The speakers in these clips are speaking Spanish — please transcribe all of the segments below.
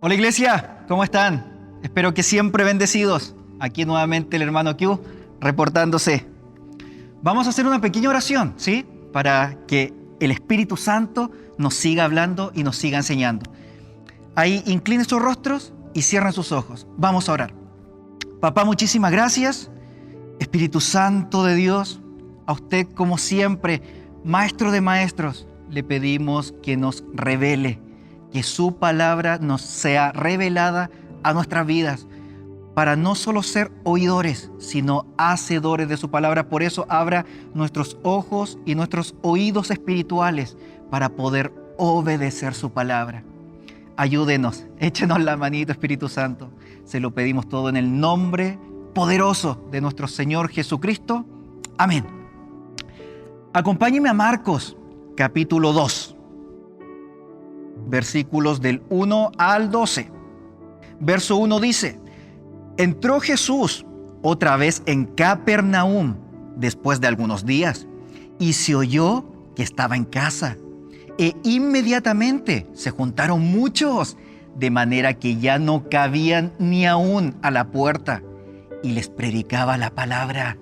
Hola iglesia, ¿cómo están? Espero que siempre bendecidos. Aquí nuevamente el hermano Q reportándose. Vamos a hacer una pequeña oración, ¿sí? Para que el Espíritu Santo nos siga hablando y nos siga enseñando. Ahí inclinen sus rostros y cierren sus ojos. Vamos a orar. Papá, muchísimas gracias. Espíritu Santo de Dios, a usted como siempre, Maestro de Maestros, le pedimos que nos revele, que su palabra nos sea revelada a nuestras vidas, para no solo ser oidores, sino hacedores de su palabra. Por eso abra nuestros ojos y nuestros oídos espirituales para poder obedecer su palabra. Ayúdenos, échenos la manito, Espíritu Santo. Se lo pedimos todo en el nombre poderoso de nuestro Señor Jesucristo. Amén. Acompáñeme a Marcos, capítulo 2, versículos del 1 al 12. Verso 1 dice: Entró Jesús otra vez en Capernaum después de algunos días, y se oyó que estaba en casa. E inmediatamente se juntaron muchos, de manera que ya no cabían ni aún a la puerta, y les predicaba la palabra.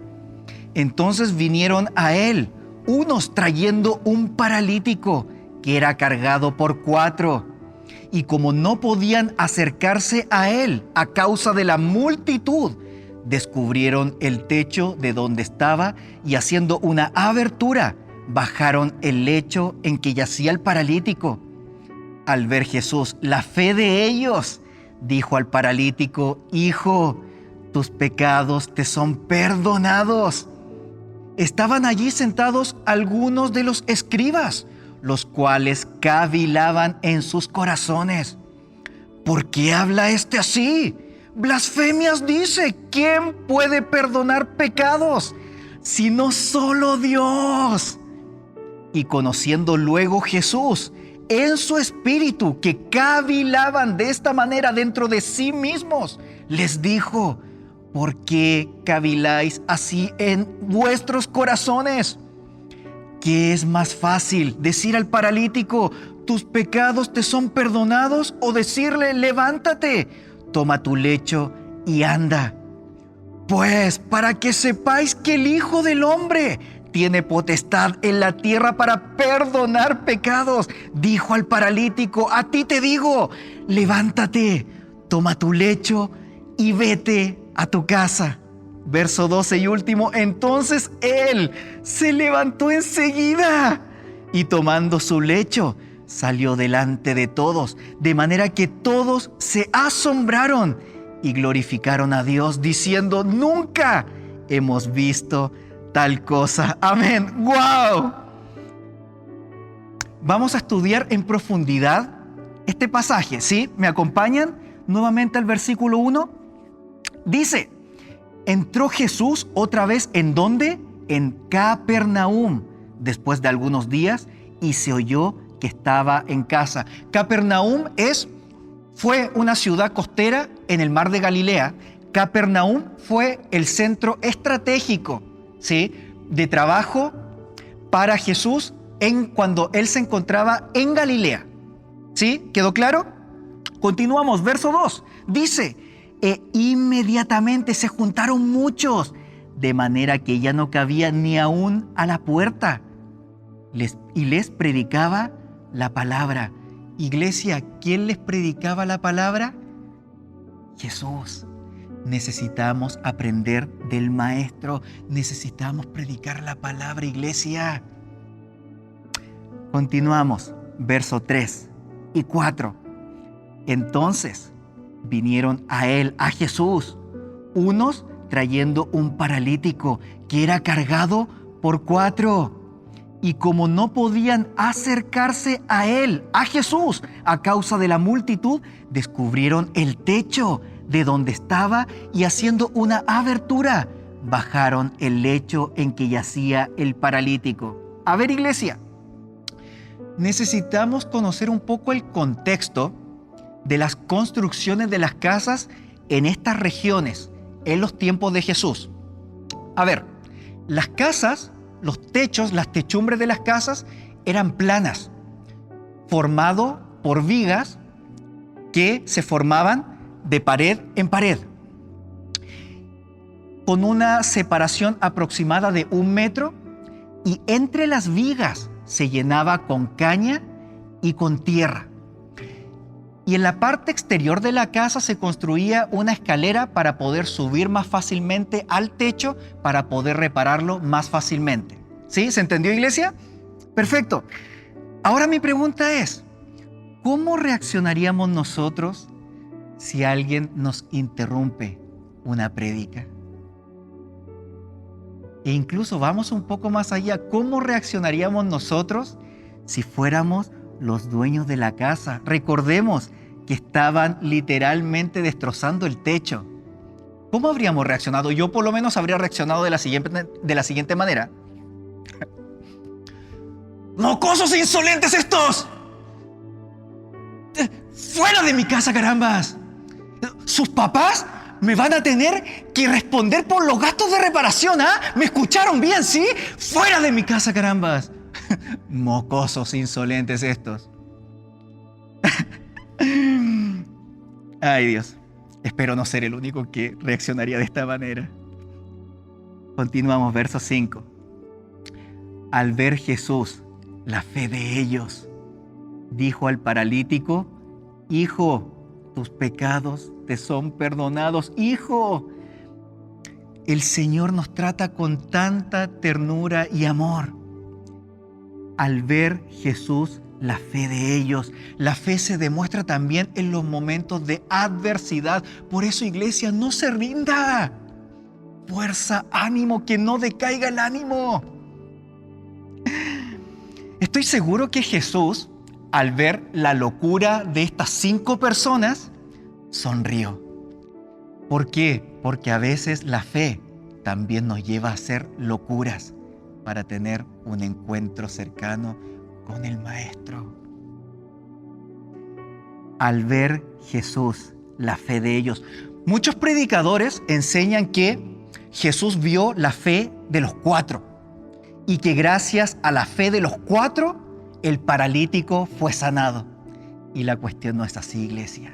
Entonces vinieron a él unos trayendo un paralítico que era cargado por 4, y como no podían acercarse a él a causa de la multitud, descubrieron el techo de donde estaba y, haciendo una abertura, bajaron el lecho en que yacía el paralítico. Al ver Jesús la fe de ellos, dijo al paralítico: Hijo, tus pecados te son perdonados. Estaban allí sentados algunos de los escribas, los cuales cavilaban en sus corazones: ¿por qué habla este así? Blasfemias dice. ¿Quién puede perdonar pecados sino solo Dios? Y conociendo luego Jesús en su espíritu que cavilaban de esta manera dentro de sí mismos, les dijo: ¿por qué caviláis así en vuestros corazones? ¿Qué es más fácil, decir al paralítico: tus pecados te son perdonados, o decirle: levántate, toma tu lecho y anda? Pues para que sepáis que el Hijo del Hombre tiene potestad en la tierra para perdonar pecados, dijo al paralítico: a ti te digo, levántate, toma tu lecho y vete a tu casa. Verso 12 y último: entonces él se levantó enseguida y, tomando su lecho, salió delante de todos, de manera que todos se asombraron y glorificaron a Dios, diciendo: nunca hemos visto tal cosa. Amén. ¡Wow! Vamos a estudiar en profundidad este pasaje, ¿sí? ¿Me acompañan nuevamente al versículo 1? Dice: entró Jesús otra vez, ¿en dónde? En Capernaum, después de algunos días, y se oyó que estaba en casa. Capernaum fue una ciudad costera en el mar de Galilea. Capernaum fue el centro estratégico, ¿sí?, de trabajo para Jesús cuando él se encontraba en Galilea. ¿Sí? ¿Quedó claro? Continuamos, verso 2. Dice: e inmediatamente se juntaron muchos, de manera que ya no cabía ni aún a la puerta, y les predicaba la palabra. Iglesia, ¿quién les predicaba la palabra? Jesús. Necesitamos aprender del Maestro, necesitamos predicar la palabra, iglesia. Continuamos, verso 3 y 4. Entonces vinieron a él, a Jesús, unos trayendo un paralítico que era cargado por 4. Y como no podían acercarse a él, a Jesús, a causa de la multitud, descubrieron el techo de donde estaba y, haciendo una abertura, bajaron el lecho en que yacía el paralítico. A ver, iglesia, necesitamos conocer un poco el contexto de las construcciones de las casas en estas regiones en los tiempos de Jesús. A ver, las casas, los techos, las techumbres de las casas eran planas, formado por vigas que se formaban de pared en pared, con una separación aproximada de 1 metro, y entre las vigas se llenaba con caña y con tierra. Y en la parte exterior de la casa se construía una escalera para poder subir más fácilmente al techo, para poder repararlo más fácilmente. ¿Sí? ¿Se entendió, iglesia? Perfecto. Ahora mi pregunta es, ¿cómo reaccionaríamos nosotros si alguien nos interrumpe una prédica? E incluso vamos un poco más allá, ¿cómo reaccionaríamos nosotros si fuéramos los dueños de la casa? Recordemos que estaban literalmente destrozando el techo. ¿Cómo habríamos reaccionado? Yo por lo menos habría reaccionado de la siguiente manera. ¡Mocosos e insolentes estos! ¡Fuera de mi casa, carambas! Sus papás me van a tener que responder por los gastos de reparación, ¿ah? ¿Me escucharon bien, sí? ¡Fuera de mi casa, carambas! Mocosos insolentes estos. Ay, Dios. Espero no ser el único que reaccionaría de esta manera. Continuamos, verso 5. Al ver Jesús la fe de ellos, dijo al paralítico: Hijo, tus pecados te son perdonados. Hijo, el Señor nos trata con tanta ternura y amor. Al ver Jesús la fe de ellos, la fe se demuestra también en los momentos de adversidad. Por eso, iglesia, no se rinda. Fuerza, ánimo, que no decaiga el ánimo. Estoy seguro que Jesús, al ver la locura de estas 5 personas, sonrió. ¿Por qué? Porque a veces la fe también nos lleva a hacer locuras para tener un encuentro cercano con el Maestro. Al ver Jesús la fe de ellos. Muchos predicadores enseñan que Jesús vio la fe de los 4 y que gracias a la fe de los 4 el paralítico fue sanado. Y la cuestión no es así, iglesia.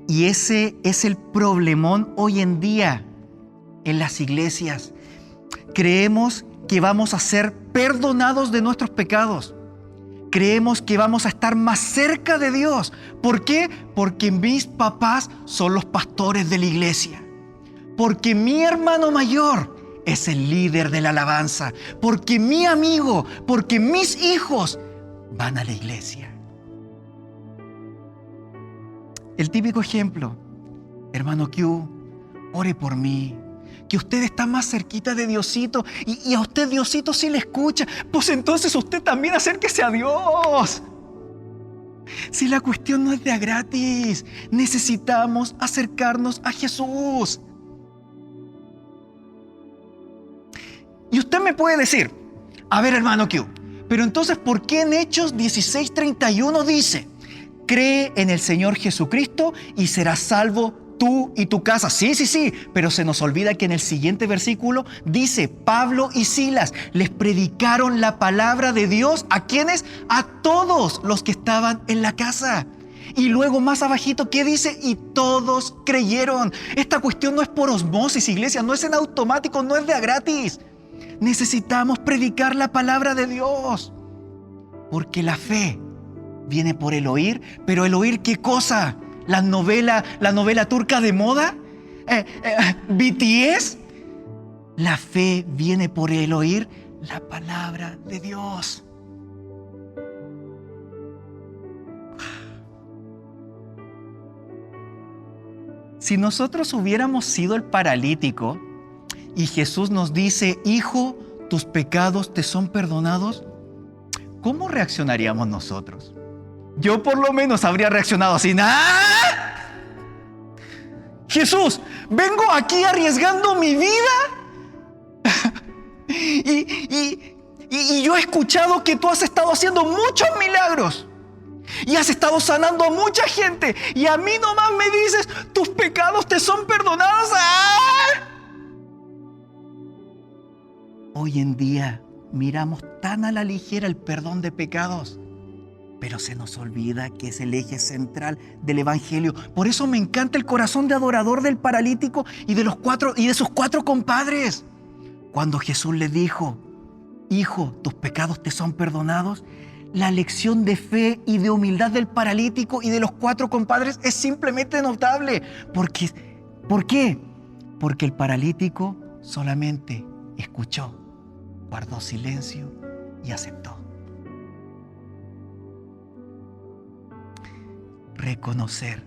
Y ese es el problemón hoy en día en las iglesias. Creemos que vamos a ser perdonados de nuestros pecados. Creemos que vamos a estar más cerca de Dios. ¿Por qué? Porque mis papás son los pastores de la iglesia. Porque mi hermano mayor es el líder de la alabanza. Porque mi amigo, porque mis hijos van a la iglesia. El típico ejemplo: hermano Q, ore por mí, que usted está más cerquita de Diosito y a usted Diosito sí le escucha. Pues entonces usted también acérquese a Dios. Si la cuestión no es de a gratis, necesitamos acercarnos a Jesús. Y usted me puede decir: a ver, hermano Q, pero entonces ¿por qué en Hechos 16:31 dice: cree en el Señor Jesucristo y serás salvo tú y tu casa? Sí, pero se nos olvida que en el siguiente versículo dice: Pablo y Silas les predicaron la palabra de Dios. ¿A quiénes? A todos los que estaban en la casa. Y luego más abajito, ¿qué dice? Y todos creyeron. Esta cuestión no es por osmosis, iglesia, no es en automático, no es de a gratis. Necesitamos predicar la palabra de Dios, porque la fe viene por el oír. ¿Pero el oír qué cosa? ¿La novela turca de moda? ¿BTS? La fe viene por el oír la palabra de Dios. Si nosotros hubiéramos sido el paralítico y Jesús nos dice: hijo, tus pecados te son perdonados, ¿cómo reaccionaríamos nosotros? Yo por lo menos habría reaccionado así: ¡ah! Jesús, vengo aquí arriesgando mi vida y yo he escuchado que tú has estado haciendo muchos milagros y has estado sanando a mucha gente, y a mí nomás me dices: tus pecados te son perdonados. ¡Ah! Hoy en día miramos tan a la ligera el perdón de pecados. Pero se nos olvida que es el eje central del Evangelio. Por eso me encanta el corazón de adorador del paralítico y de sus cuatro compadres. Cuando Jesús le dijo: hijo, tus pecados te son perdonados, la lección de fe y de humildad del paralítico y de los cuatro compadres es simplemente notable. ¿Por qué? Porque el paralítico solamente escuchó, guardó silencio y aceptó. Reconocer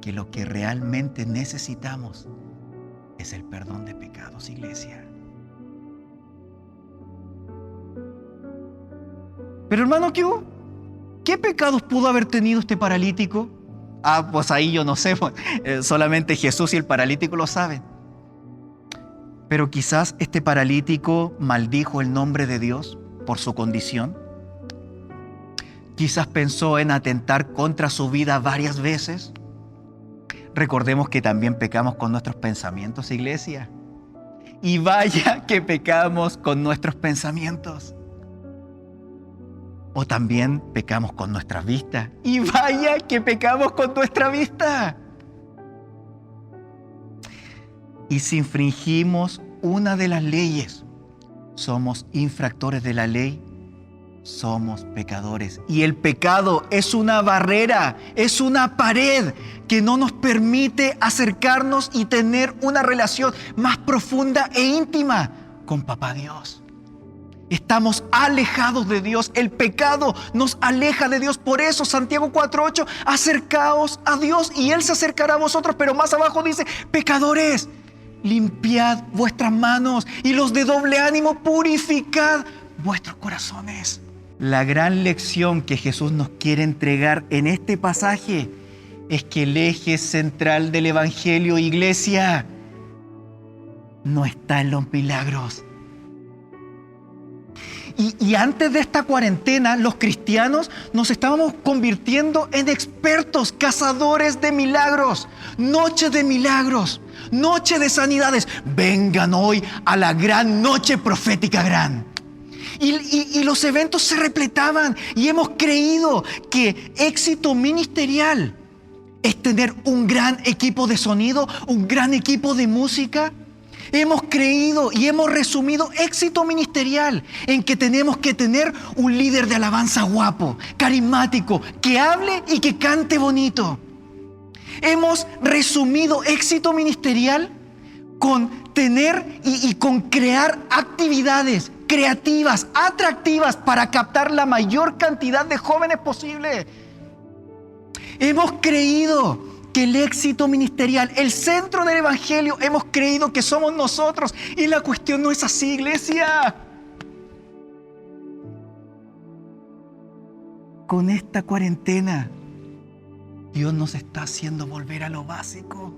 que lo que realmente necesitamos es el perdón de pecados, iglesia. Pero hermano, ¿qué pecados pudo haber tenido este paralítico? Pues ahí yo no sé, solamente Jesús y el paralítico lo saben. Pero quizás este paralítico maldijo el nombre de Dios por su condición. Quizás pensó en atentar contra su vida varias veces. Recordemos que también pecamos con nuestros pensamientos, iglesia. Y vaya que pecamos con nuestros pensamientos. O también pecamos con nuestra vista. Y vaya que pecamos con nuestra vista. Y si infringimos una de las leyes, somos infractores de la ley, somos pecadores. Y el pecado es una barrera, es una pared que no nos permite acercarnos y tener una relación más profunda e íntima con Papá Dios. Estamos alejados de Dios. El pecado nos aleja de Dios. Por eso Santiago 4:8, acercaos a Dios y Él se acercará a vosotros. Pero más abajo dice: pecadores, limpiad vuestras manos, y los de doble ánimo, purificad vuestros corazones. La gran lección que Jesús nos quiere entregar en este pasaje es que el eje central del Evangelio, iglesia, no está en los milagros. Y antes de esta cuarentena, los cristianos nos estábamos convirtiendo en expertos, cazadores de milagros. Noche de milagros, noche de sanidades. Vengan hoy a la gran noche profética gran. Y los eventos se repletaban. Y hemos creído que éxito ministerial es tener un gran equipo de sonido, un gran equipo de música. Hemos creído y hemos resumido éxito ministerial en que tenemos que tener un líder de alabanza guapo, carismático, que hable y que cante bonito. Hemos resumido éxito ministerial con tener y con crear actividades creativas, atractivas para captar la mayor cantidad de jóvenes posible. Hemos creído que el éxito ministerial, el centro del Evangelio, hemos creído que somos nosotros. Y la cuestión no es así, iglesia. Con esta cuarentena, Dios nos está haciendo volver a lo básico.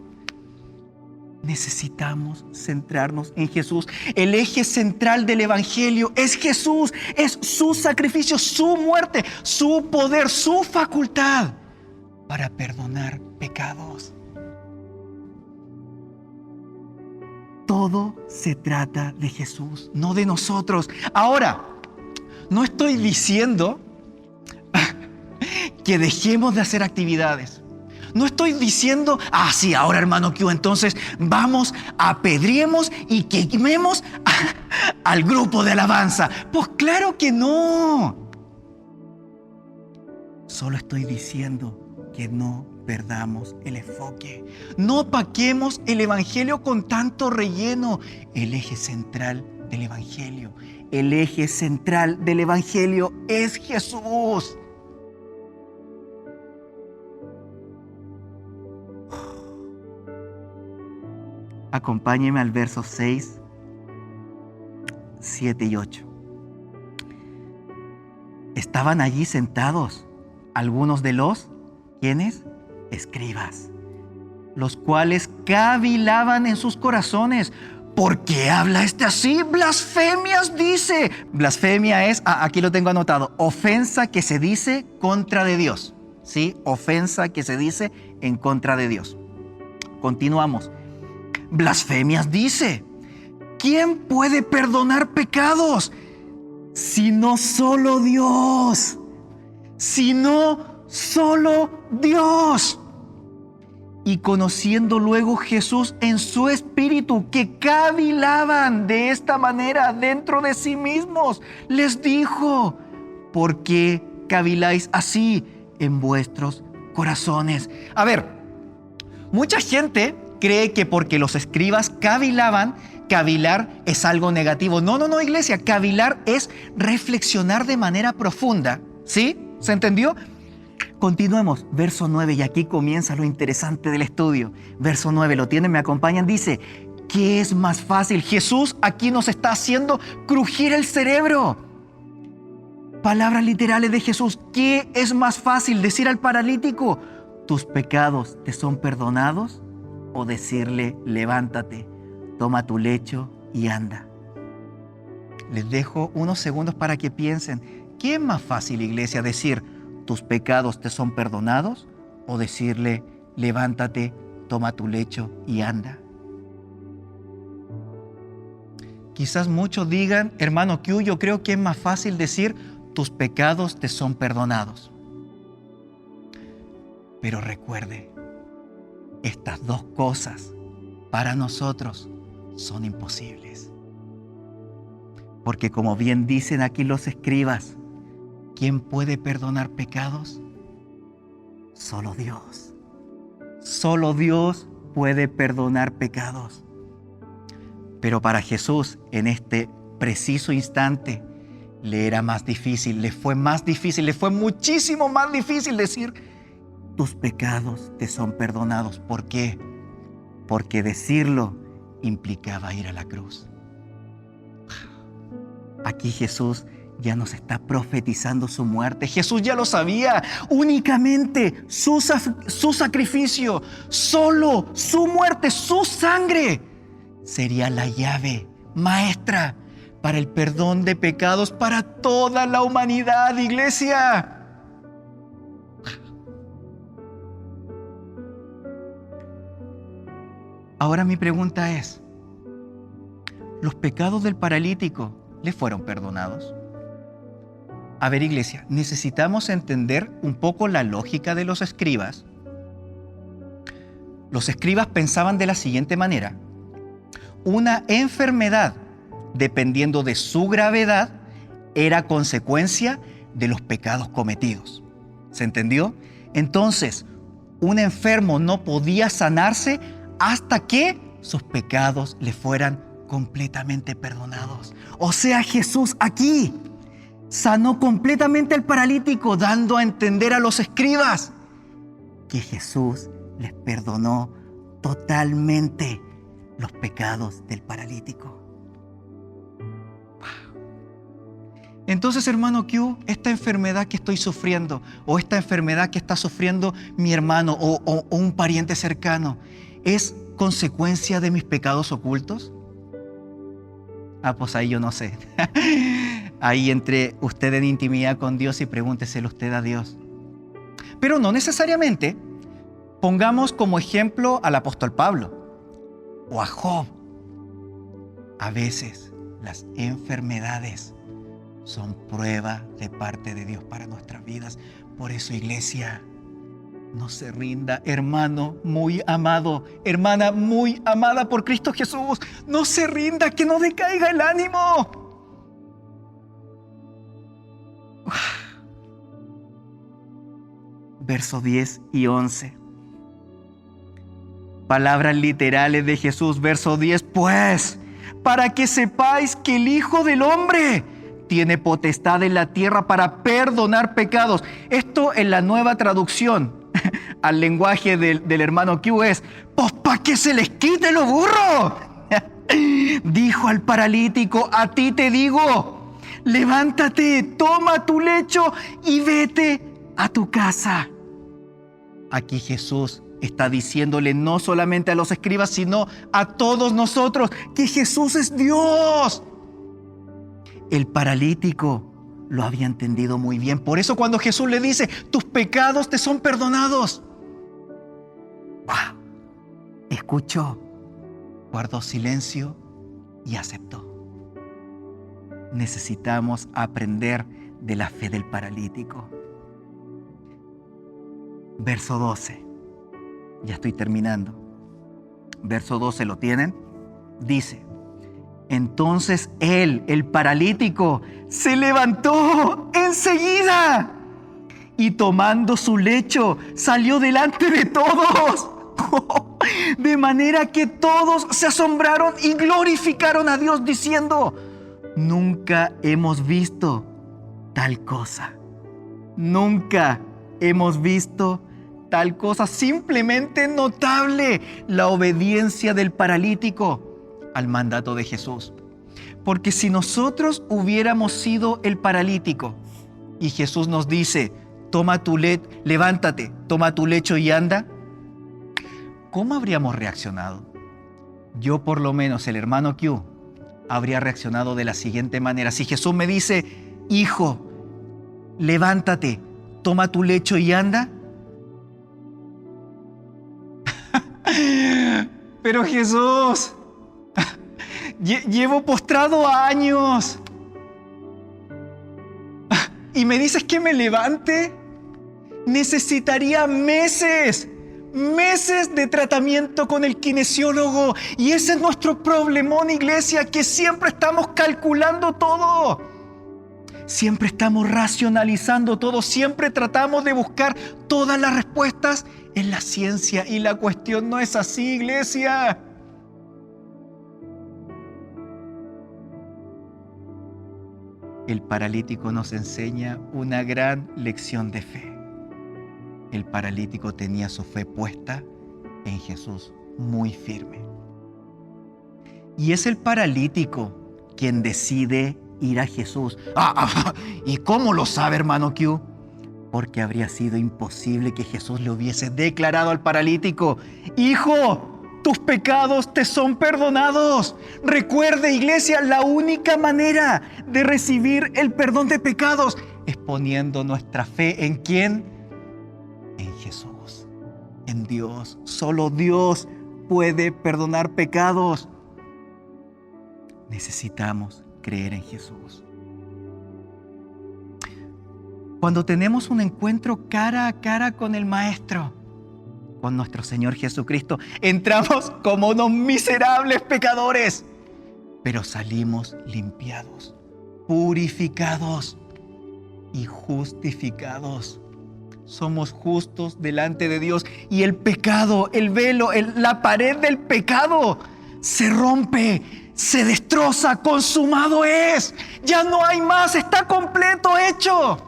Necesitamos centrarnos en Jesús. El eje central del Evangelio es Jesús, es su sacrificio, su muerte, su poder, su facultad para perdonar pecados. Todo se trata de Jesús, no de nosotros. Ahora, no estoy diciendo que dejemos de hacer actividades. No estoy diciendo: sí, ahora hermano Q, entonces vamos, apedriemos y quememos al grupo de alabanza. Pues claro que no. Solo estoy diciendo que no perdamos el enfoque. No opaquemos el Evangelio con tanto relleno. El eje central del Evangelio, el eje central del Evangelio es Jesús. Acompáñeme al verso 6, 7 y 8. Estaban allí sentados algunos de los, ¿quiénes? Escribas, los cuales cavilaban en sus corazones. ¿Por qué habla este así? Blasfemias dice. Blasfemia es, aquí lo tengo anotado, ofensa que se dice contra de Dios. ¿Sí? Ofensa que se dice en contra de Dios. Continuamos. Blasfemias dice. ¿Quién puede perdonar pecados sino solo Dios? sino solo Dios. Y conociendo luego Jesús en su espíritu, que cavilaban de esta manera dentro de sí mismos, les dijo: ¿por qué caviláis así en vuestros corazones? A ver, mucha gente cree que porque los escribas cavilaban, cavilar es algo negativo. No, iglesia. Cavilar es reflexionar de manera profunda. ¿Sí? ¿Se entendió? Continuemos, verso 9, y aquí comienza lo interesante del estudio. Verso 9, ¿lo tienen? ¿Me acompañan? Dice: ¿qué es más fácil? Jesús aquí nos está haciendo crujir el cerebro. Palabras literales de Jesús. ¿Qué es más fácil? Decir al paralítico: ¿tus pecados te son perdonados? O decirle: levántate, toma tu lecho y anda. Les dejo unos segundos para que piensen. ¿Qué es más fácil, iglesia? Decir: ¿tus pecados te son perdonados? O decirle: levántate, toma tu lecho y anda. Quizás muchos digan: hermano Q, yo creo que es más fácil decir: tus pecados te son perdonados. Pero recuerde, estas dos cosas para nosotros son imposibles. Porque como bien dicen aquí los escribas, ¿quién puede perdonar pecados? Solo Dios. Solo Dios puede perdonar pecados. Pero para Jesús, en este preciso instante, le era más difícil, le fue muchísimo más difícil decir: tus pecados te son perdonados. ¿Por qué? Porque decirlo implicaba ir a la cruz. Aquí Jesús ya nos está profetizando su muerte. Jesús ya lo sabía. Únicamente su sacrificio, solo su muerte, su sangre, sería la llave maestra para el perdón de pecados para toda la humanidad, iglesia. Ahora mi pregunta es: ¿los pecados del paralítico le fueron perdonados? A ver, iglesia, necesitamos entender un poco la lógica de los escribas. Los escribas pensaban de la siguiente manera: una enfermedad, dependiendo de su gravedad, era consecuencia de los pecados cometidos. ¿Se entendió? Entonces, un enfermo no podía sanarse hasta que sus pecados le fueran completamente perdonados. O sea, Jesús aquí sanó completamente al paralítico, dando a entender a los escribas que Jesús les perdonó totalmente los pecados del paralítico. Entonces, hermano Q, esta enfermedad que estoy sufriendo, o esta enfermedad que está sufriendo mi hermano o un pariente cercano, ¿es consecuencia de mis pecados ocultos? Pues ahí yo no sé. Ahí entre usted en intimidad con Dios y pregúnteselo usted a Dios. Pero no necesariamente. Pongamos como ejemplo al apóstol Pablo o a Job. A veces las enfermedades son prueba de parte de Dios para nuestras vidas. Por eso, iglesia, no se rinda, hermano muy amado, hermana muy amada por Cristo Jesús. No se rinda, que no decaiga el ánimo. Versos 10 y 11. Palabras literales de Jesús, verso 10. Pues, para que sepáis que el Hijo del Hombre tiene potestad en la tierra para perdonar pecados. Esto en la Nueva Traducción al lenguaje del hermano Q es: pues para que se les quite lo burro. Dijo al paralítico: a ti te digo, levántate, toma tu lecho y vete a tu casa. Aquí Jesús está diciéndole no solamente a los escribas, sino a todos nosotros que Jesús es Dios. El paralítico lo había entendido muy bien. Por eso cuando Jesús le dice: tus pecados te son perdonados, escuchó, guardó silencio y aceptó. Necesitamos aprender de la fe del paralítico. Verso 12. Ya estoy terminando. Verso 12, ¿lo tienen? Dice: entonces él, el paralítico, se levantó enseguida y tomando su lecho salió delante de todos. De manera que todos se asombraron y glorificaron a Dios diciendo: nunca hemos visto tal cosa. Nunca hemos visto tal cosa. Simplemente notable la obediencia del paralítico al mandato de Jesús. Porque si nosotros hubiéramos sido el paralítico y Jesús nos dice: levántate, toma tu lecho y anda, ¿cómo habríamos reaccionado? Yo, por lo menos, el hermano Q, habría reaccionado de la siguiente manera. Si Jesús me dice: hijo, levántate, toma tu lecho y anda. Pero Jesús, llevo postrado años y me dices que me levante. Necesitaría meses de tratamiento con el kinesiólogo. Y ese es nuestro problemón, iglesia, que siempre estamos calculando todo. Siempre estamos racionalizando todo. Siempre tratamos de buscar todas las respuestas en la ciencia. Y la cuestión no es así, iglesia. El paralítico nos enseña una gran lección de fe. El paralítico tenía su fe puesta en Jesús, muy firme. Y es el paralítico quien decide ir a Jesús. ¿Y cómo lo sabe, hermano Q? Porque habría sido imposible que Jesús le hubiese declarado al paralítico: hijo, tus pecados te son perdonados. Recuerde, iglesia, la única manera de recibir el perdón de pecados es poniendo nuestra fe ¿en quién? En Jesús, en Dios. Solo Dios puede perdonar pecados. Necesitamos creer en Jesús. Cuando tenemos un encuentro cara a cara con el Maestro, con nuestro Señor Jesucristo, entramos como unos miserables pecadores, pero salimos limpiados, purificados y justificados. Somos justos delante de Dios y el pecado, el velo, la pared del pecado se rompe, se destroza, consumado es. Ya no hay más, está completo, hecho.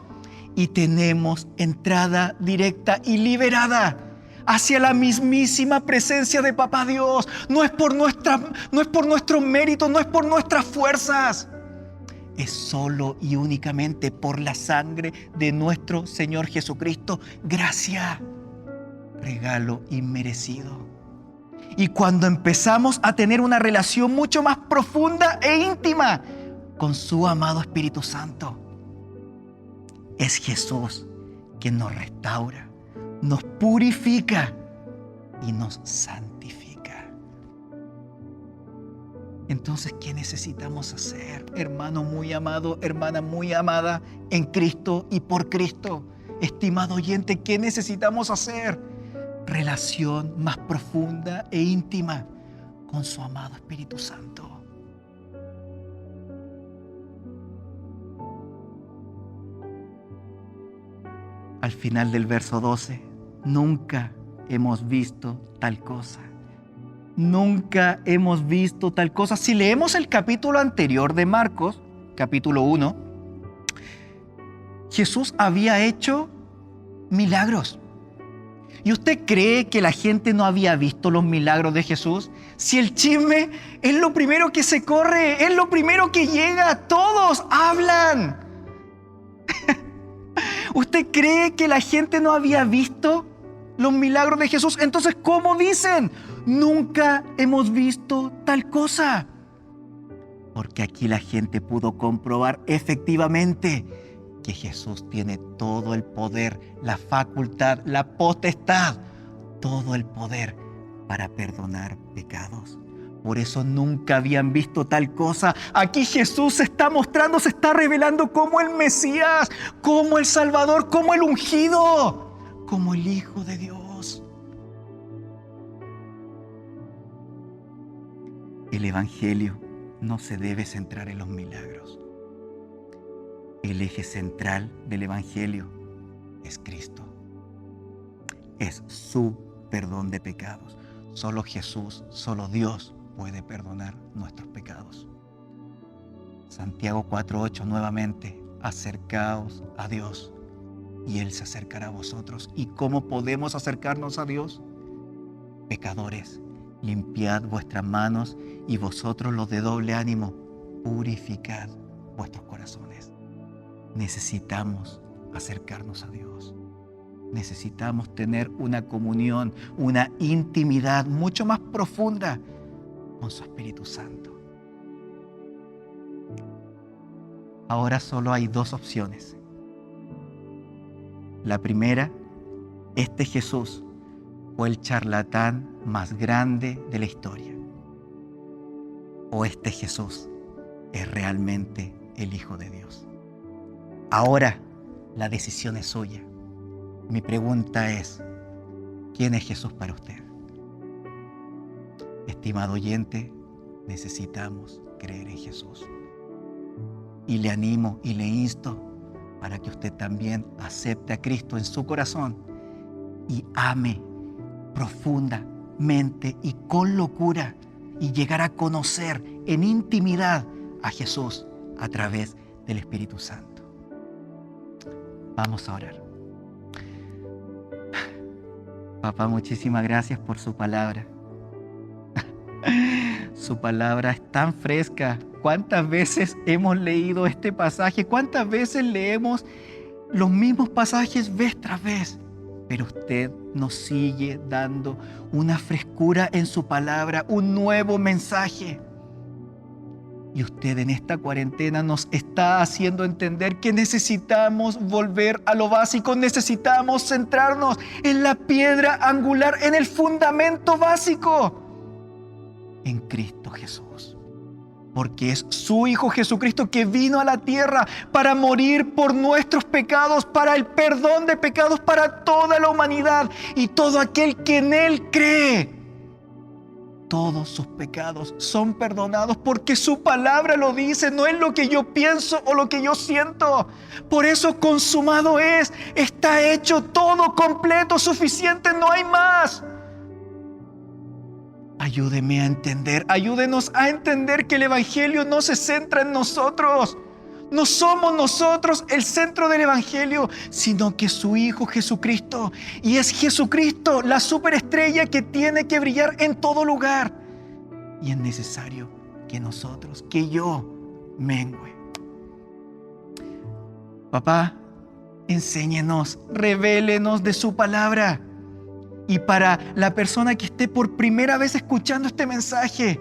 Y tenemos entrada directa y liberada hacia la mismísima presencia de Papá Dios. No es por nuestro mérito, no es por nuestras fuerzas. Es solo y únicamente por la sangre de nuestro Señor Jesucristo. Gracia, regalo inmerecido. Y cuando empezamos a tener una relación mucho más profunda e íntima con su amado Espíritu Santo, es Jesús quien nos restaura, nos purifica y nos santifica. Entonces, ¿qué necesitamos hacer, hermano muy amado, hermana muy amada en Cristo y por Cristo? Estimado oyente, ¿qué necesitamos hacer? Relación más profunda e íntima con su amado Espíritu Santo. Al final del verso 12, nunca hemos visto tal cosa. Nunca hemos visto tal cosa. Si leemos el capítulo anterior de Marcos, capítulo 1, Jesús había hecho milagros. ¿Y usted cree que la gente no había visto los milagros de Jesús? Si el chisme es lo primero que se corre, es lo primero que llega, todos hablan. ¿Usted cree que la gente no había visto los milagros de Jesús? Entonces, ¿cómo dicen? Nunca hemos visto tal cosa. Porque aquí la gente pudo comprobar efectivamente que Jesús tiene todo el poder, la facultad, la potestad, todo el poder para perdonar pecados. Por eso nunca habían visto tal cosa. Aquí Jesús se está mostrando, se está revelando como el Mesías, como el Salvador, como el ungido, como el Hijo de Dios. El Evangelio no se debe centrar en los milagros. El eje central del Evangelio es Cristo. Es su perdón de pecados. Solo Jesús, solo Dios puede perdonar nuestros pecados. Santiago 4:8 nuevamente, acercaos a Dios y Él se acercará a vosotros. ¿Y cómo podemos acercarnos a Dios? Pecadores, limpiad vuestras manos y vosotros los de doble ánimo, purificad vuestros corazones. Necesitamos acercarnos a Dios. Necesitamos tener una comunión, una intimidad mucho más profunda con su Espíritu Santo. Ahora solo hay dos opciones. La primera, este Jesús fue el charlatán más grande de la historia. O este Jesús es realmente el Hijo de Dios. Ahora la decisión es suya. Mi pregunta es, ¿quién es Jesús para usted? Estimado oyente, necesitamos creer en Jesús. Y le animo y le insto para que usted también acepte a Cristo en su corazón y ame profundamente y con locura y llegar a conocer en intimidad a Jesús a través del Espíritu Santo. Vamos a orar. Papá, muchísimas gracias por su palabra. Su palabra es tan fresca. ¿Cuántas veces hemos leído este pasaje? ¿Cuántas veces leemos los mismos pasajes vez tras vez? Pero usted nos sigue dando una frescura en su palabra, un nuevo mensaje. Y usted en esta cuarentena nos está haciendo entender que necesitamos volver a lo básico, necesitamos centrarnos en la piedra angular, en el fundamento básico, en Cristo Jesús. Porque es su Hijo Jesucristo que vino a la tierra para morir por nuestros pecados, para el perdón de pecados para toda la humanidad y todo aquel que en Él cree. Todos sus pecados son perdonados porque su palabra lo dice, no es lo que yo pienso o lo que yo siento. Por eso consumado es, está hecho todo completo, suficiente, no hay más. Ayúdeme a entender, ayúdenos a entender que el Evangelio no se centra en nosotros. No somos nosotros el centro del Evangelio, sino que su Hijo Jesucristo. Y es Jesucristo la superestrella que tiene que brillar en todo lugar. Y es necesario que nosotros, que yo, mengüe. Papá, enséñenos, revélenos de su palabra. Y para la persona que esté por primera vez escuchando este mensaje,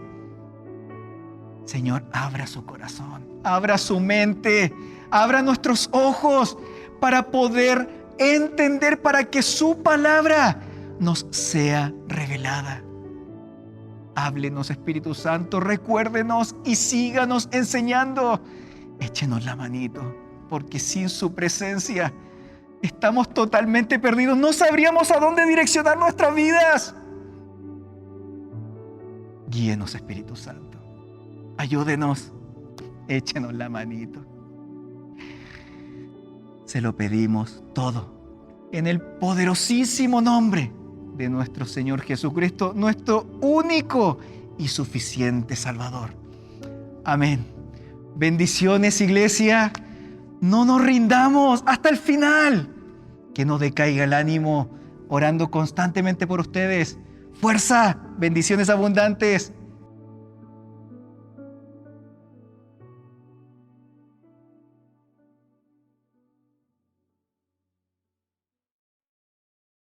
Señor, abra su corazón, abra su mente, abra nuestros ojos para poder entender, para que su palabra nos sea revelada. Háblenos, Espíritu Santo, recuérdenos y síganos enseñando. Échenos la manito, porque sin su presencia estamos totalmente perdidos. No sabríamos a dónde direccionar nuestras vidas. Guíenos, Espíritu Santo. Ayúdenos. Échenos la manito. Se lo pedimos todo en el poderosísimo nombre de nuestro Señor Jesucristo, nuestro único y suficiente Salvador. Amén. Bendiciones, iglesia. No nos rindamos hasta el final. Que no decaiga el ánimo, orando constantemente por ustedes. Fuerza, bendiciones abundantes.